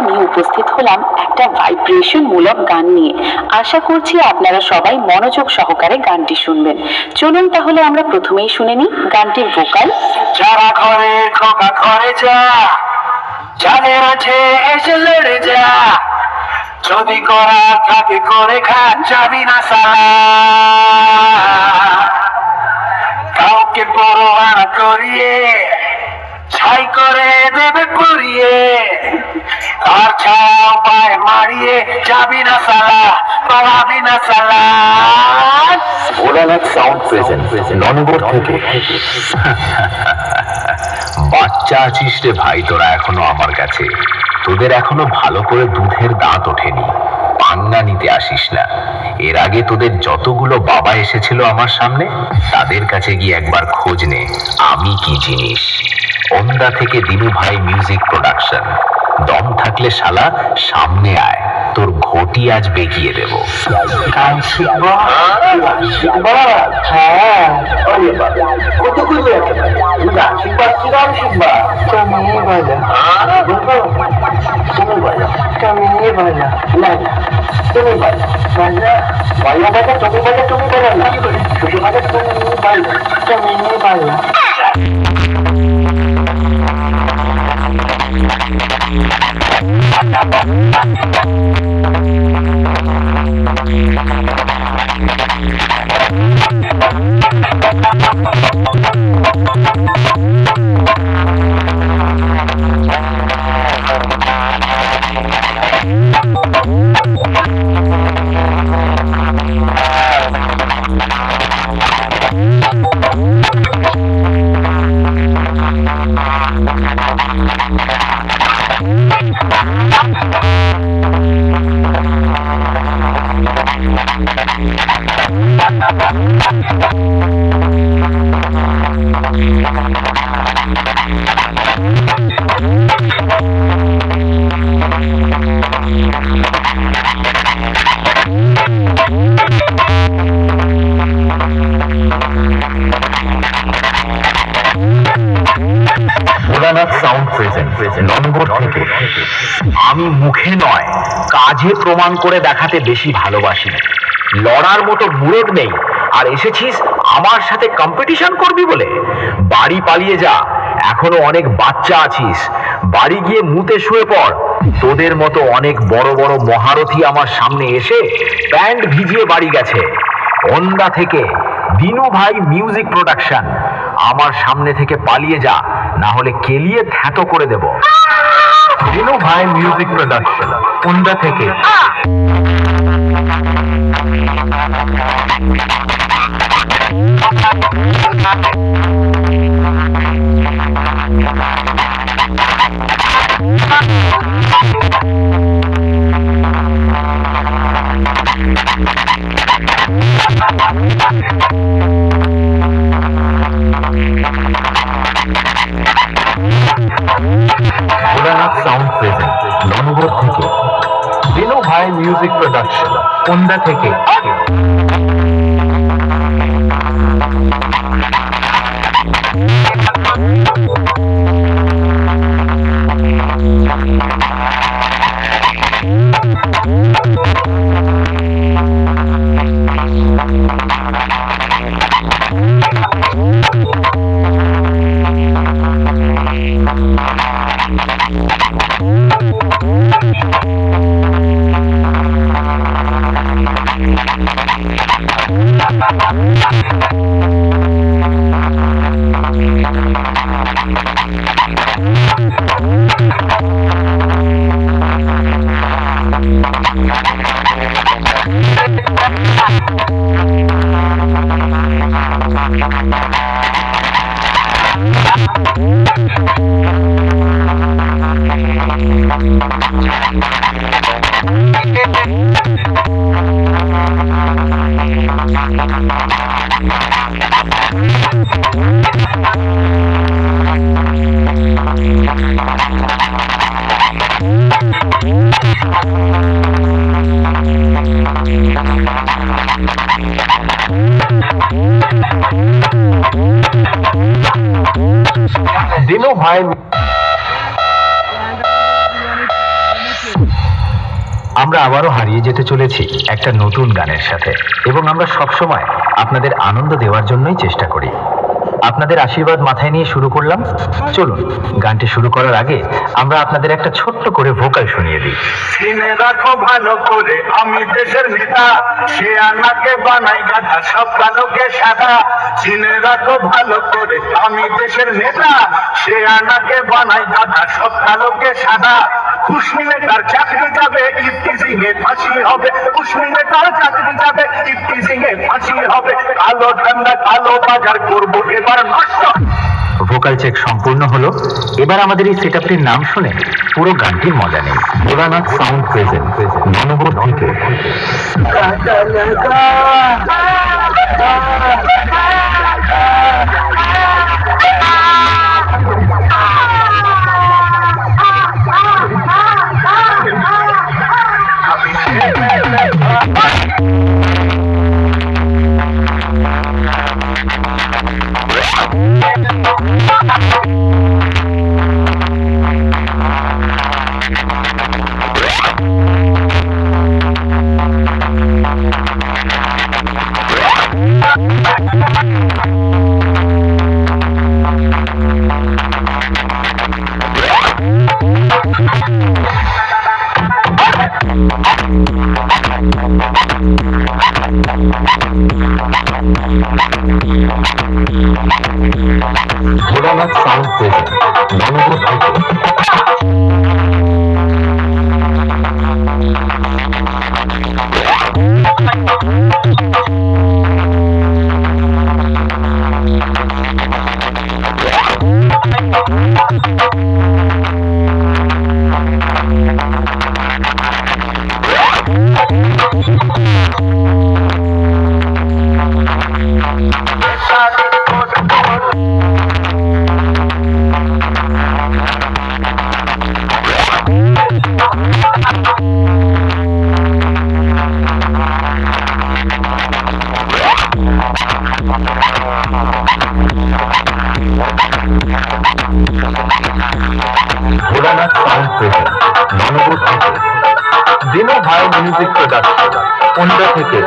আবারও নিয়ে উপস্থিত হলাম একটা ভাইব্রেশন মূলক গান নিয়ে। আশা করছি আপনারা সবাই মনোযোগ সহকারে গানটি শুনবেন। চলুন তাহলে আমরা প্রথমেই শুনে নিই গানটির ভোকাল। যারা ঘরে খোকা ঘরে যা, যাদের আছে এসে লড়ে যা, যদি করা থাকে করে খা, যাবি না সালা। কাউকে পরোয়া না করিয়ে ছাই করে দেবে পুড়িয়ে, আর ছায়া পায়ে মারিয়ে যাবি না সালা, পালাবি না সালা। ভোলানাথ সাউন্ড প্রেজেন্ট ননগর থেকে। বাচ্চা আছিস রে ভাই তোরা এখনো আমার কাছে, তোদের এখনো ভালো করে দুধের দাঁত ওঠেনি, পান্না নিতে আসিস না। এর আগে তোদের যতগুলো বাবা এসেছিল আমার সামনে, তাদের কাছে গিয়ে একবার খোঁজ নে আমি কি জিনিস। ওন্দা থেকে দিনু ভাই মিউজিক প্রোডাকশন। দম থাকলে শালা সামনে আয়, তোর ঘটি আজ বেঁকিয়ে দেব। গান শিখবো? হ্যাঁ, কত করবে গান শিখবা? কি গান শিখবা? তুমি বাজা, তুমি বাজা, তুমি বাজা, না তুমি বাজা, বাজা বাজা বাজা, তুমি বাজা, তুমি বাজা না, শুধু বাজা তুমি বাজা, তুমি বাজা। ভোলানাথ সাউন্ড প্রেজেন্ট ননগর থেকে। আমি মুখে নয় কাজে প্রমাণ করে দেখাতে বেশি ভালোবাসি। লড়ার মতো মুরদ নেই, আর এসেছিস আমার সাথে কম্পিটিশন করবি বলে? বাড়ি পালিয়ে যা, এখনো অনেক বাচ্চা আছিস। বাড়ি গিয়ে মুতে শুয়ে পড়। তোদের মতো অনেক বড় বড় মহারথী আমার সামনে এসে প্যান্ট ভিজিয়ে বাড়ি গেছে। ওন্দা থেকে দিনু ভাই মিউজিক প্রোডাকশন। আমার সামনে থেকে পালিয়ে যা, না হলে কেলিয়ে থ্যাতো করে দেব। দিনু ভাই মিউজিক প্রোডাকশন ওন্দা থেকে। ভোলানাথ সাউন্ড প্রেজেন্ট ননগর থেকে। দিনু ভাই মিউজিক প্রোডাকশন ওন্দা থেকে। दिनू भाई আমরা আবারও হারিয়ে যেতে চলেছি একটা নতুন গানের সাথে, এবং আমরা সবসময় আপনাদের আনন্দ দেওয়ার জন্যই চেষ্টা করি। আপনাদের আশীর্বাদ মাথায় নিয়ে শুরু করলাম। চলুন, গানটি শুরু করার আগে আমরা আপনাদের একটা ছোট্ট করে ভোকাল শুনিয়ে দিই। চিনে রাখো ভালো করে আমি দেশের নেতা, সে আনাকে বানাই গাধা সব কালোকে সাদা। চিনে রাখো ভালো করে আমি দেশের নেতা, সে আনাকে বানাই গাধা সব কালোকে সাদা। কুশ্মীরে তার চাকরি যাবে, ইফতিজিং এ ফাঁসি হবে। কুশ্মীরে তার চাকরি যাবে, ইফতিজিং এ ফাঁসি হবে। কালো ঠান্ডা কালো বাজার করবো এবার নষ্ট। ভোকাল চেক সম্পূর্ণ হলো। এবার আমাদের এই সেটআপটির নাম শুনে পুরো গানটির মজা নেই। ভোলানাথ সাউন্ড প্রেজেন্ট ননগর থেকে। ভোলানাথ সাউন্ড প্রেজেন্ট ননগর থেকে। ভোলানাথ সাউন্ড প্রেজেন্ট ননগর থেকে। দিনো ভাই মিউজিক প্রোডাকশন, ওন্ডা থেকে।